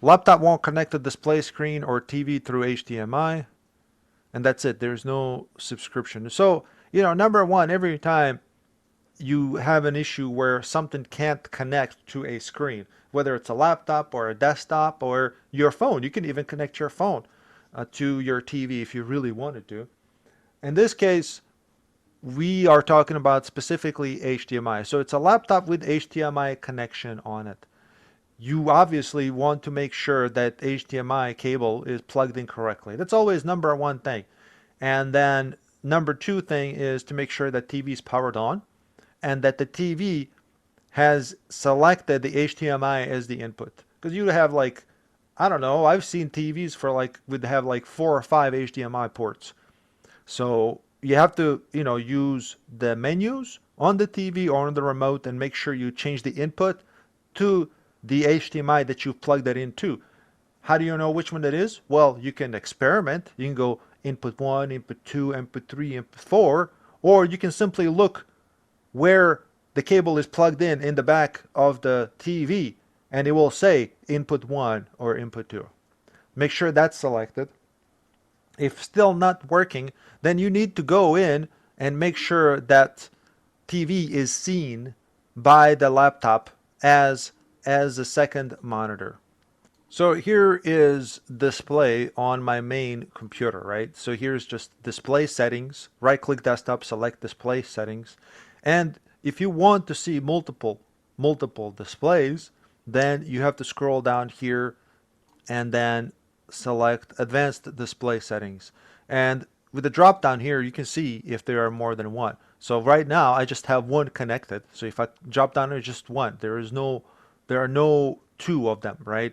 Laptop won't connect to display screen or TV through HDMI, and that's it. There's no subscription. So, number one, every time you have an issue where something can't connect to a screen, whether it's a laptop or a desktop or your phone. You can even connect your phone to your TV if you really wanted to. In this case, we are talking about specifically HDMI. So it's a laptop with HDMI connection on it. You obviously want to make sure that HDMI cable is plugged in correctly. That's always number one thing. And then number two thing is to make sure that TV is powered on and that the TV has selected the HDMI as the input. Because you have like, I don't know, I've seen TVs for like, would have like 4 or 5 HDMI ports. So you have to, use the menus on the TV or on the remote and make sure you change the input to the HDMI that you've plugged it into. How do you know which one that is? Well, you can experiment. You can go input 1, input 2, input 3, input 4, or you can simply look where the cable is plugged in the back of the TV, and it will say input 1 or input 2. Make sure that's selected. If still not working, then you need to go in and make sure that TV is seen by the laptop as a second monitor. So here is display on my main computer, right? So here's just display settings, right click desktop, select display settings. And if you want to see multiple displays, then you have to scroll down here and then select advanced display settings. And with the drop down here, you can see if there are more than one. So right now I just have one connected. So if I drop down, there's just one. There are no two of them, right?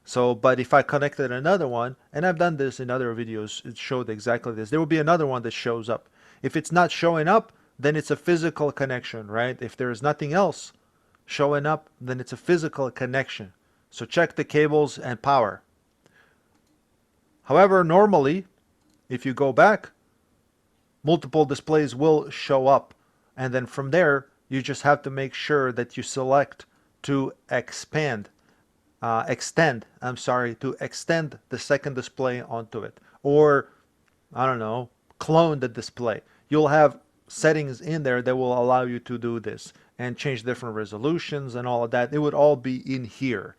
So, but if I connected another one, and I've done this in other videos, it showed exactly this. There will be another one that shows up. If it's not showing up, then it's a physical connection, right? If there is nothing else showing up, then it's a physical connection. So check the cables and power. However, normally, if you go back, multiple displays will show up. And then from there, you just have to make sure that you select to extend the second display onto it. Or, I don't know, clone the display. You'll have settings in there that will allow you to do this and change different resolutions and all of that. It would all be in here,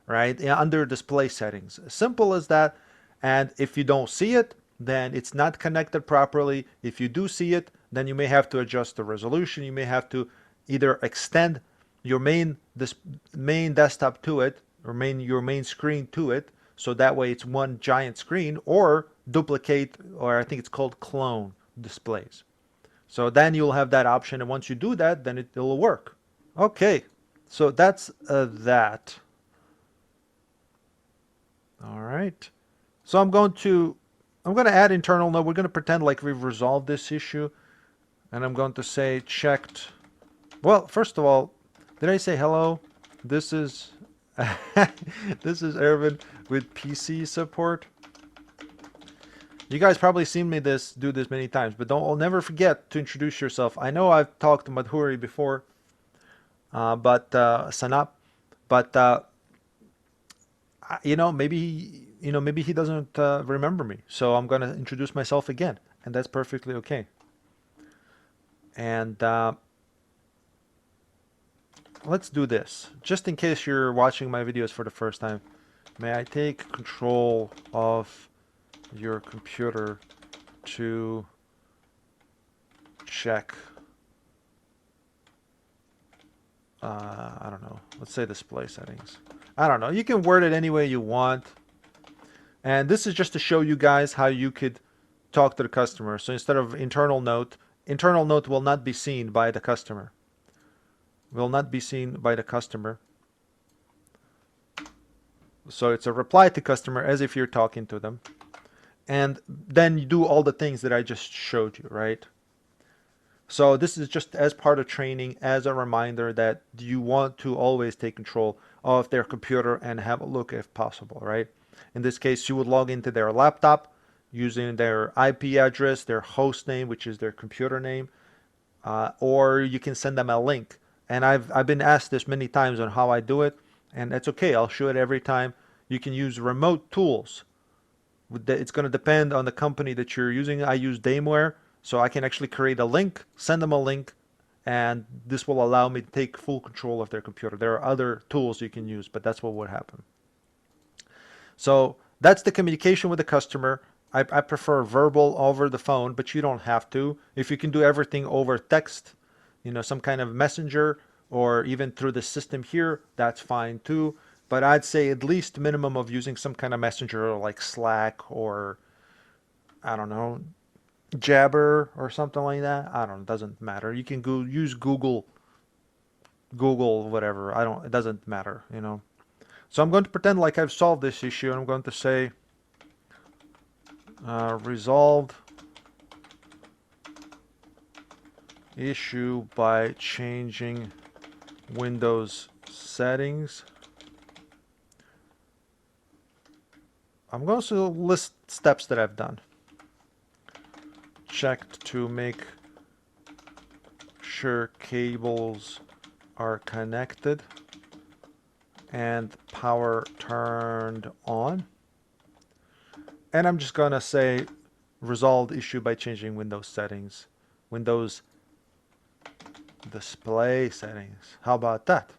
right? Under display settings. Simple as that. And if you don't see it, then it's not connected properly. If you do see it, then you may have to adjust the resolution. You may have to either extend your main desktop to it, or your main screen to it, so that way it's one giant screen, or duplicate, or I think it's called clone displays. So then you'll have that option, and once you do that, then it'll work. Okay, so that's that. All right. So I'm going to add internal node. We're going to pretend like we've resolved this issue. And I'm going to say checked. Well, first of all, did I say hello? This is this is Ervin with PC support. You guys probably seen me do this many times, but never forget to introduce yourself. I know I've talked to Madhuri before, but Sanap, but maybe he doesn't remember me. So I'm gonna introduce myself again, and that's perfectly okay. And let's do this. Just in case you're watching my videos for the first time, may I take control of your computer to check, I don't know, let's say display settings. I don't know, you can word it any way you want. And this is just to show you guys how you could talk to the customer. So instead of internal note will not be seen by the customer. Will not be seen by the customer. So it's a reply to customer as if you're talking to them. And then you do all the things that I just showed you, right? So this is just as part of training, as a reminder that you want to always take control of their computer and have a look if possible, right? In this case, you would log into their laptop using their IP address, their host name, which is their computer name, or you can send them a link. And I've been asked this many times on how I do it, and it's okay. I'll show it every time. You can use remote tools. It's going to depend on the company that you're using. I use Dameware, so I can actually create a link, send them a link, and this will allow me to take full control of their computer. There are other tools you can use, but that's what would happen. So that's the communication with the customer. I prefer verbal over the phone, but you don't have to. If you can do everything over text, some kind of messenger or even through the system here, that's fine too. But I'd say at least minimum of using some kind of messenger like Slack or I don't know, Jabber or something like that. I don't know, it doesn't matter. You can go use Google, whatever. It doesn't matter. So I'm going to pretend like I've solved this issue, and I'm going to say resolved issue by changing Windows settings. I'm going to list steps that I've done. Checked to make sure cables are connected and power turned on. And I'm just going to say resolved issue by changing Windows settings. Windows display settings. How about that?